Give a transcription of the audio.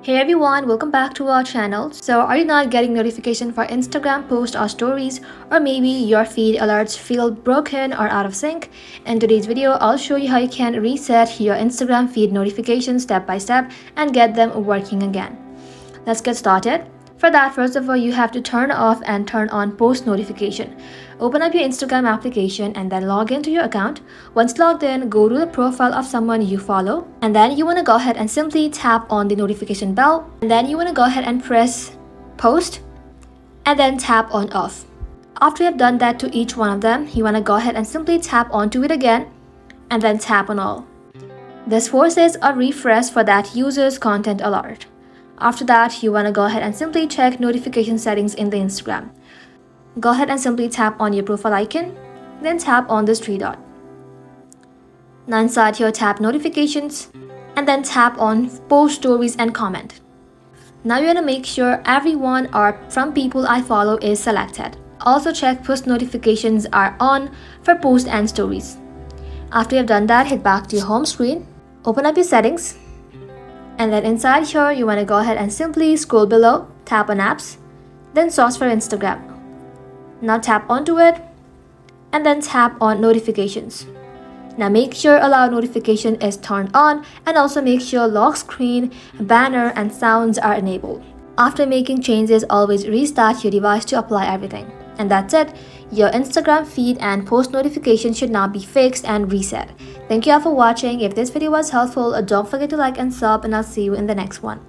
Hey everyone, welcome back to our channel. So are you not getting notification for Instagram posts or stories, or maybe your feed alerts feel broken or out of sync? In today's video, I'll show you how you can reset your Instagram feed notifications step by step and get them working again. Let's get started. For that, first of all, you have to turn off and turn on post notification. Open up your Instagram application and then log into your account. Once logged in, go to the profile of someone you follow, and then you want to go ahead and simply tap on the notification bell, and then you want to go ahead and press post and then tap on off. After you have done that to each one of them, you want to go ahead and simply tap onto it again and then tap on all. This forces a refresh for that user's content alert. After that, you want to go ahead and simply check notification settings in the Instagram. Go ahead and simply tap on your profile icon, then tap on this three dot. Now inside here, tap notifications and then tap on post stories and comment. Now you want to make sure everyone or from people I follow is selected. Also check push notifications are on for posts and stories. After you've done that, head back to your home screen, open up your settings, and then inside here, you want to go ahead and simply scroll below, tap on apps, then search for Instagram. Now tap onto it, and then tap on notifications. Now make sure allow notification is turned on, and also make sure lock screen, banner, and sounds are enabled. After making changes, always restart your device to apply everything. And that's it. Your Instagram feed and post notifications should now be fixed and reset. Thank you all for watching. If this video was helpful, don't forget to like and sub, and I'll see you in the next one.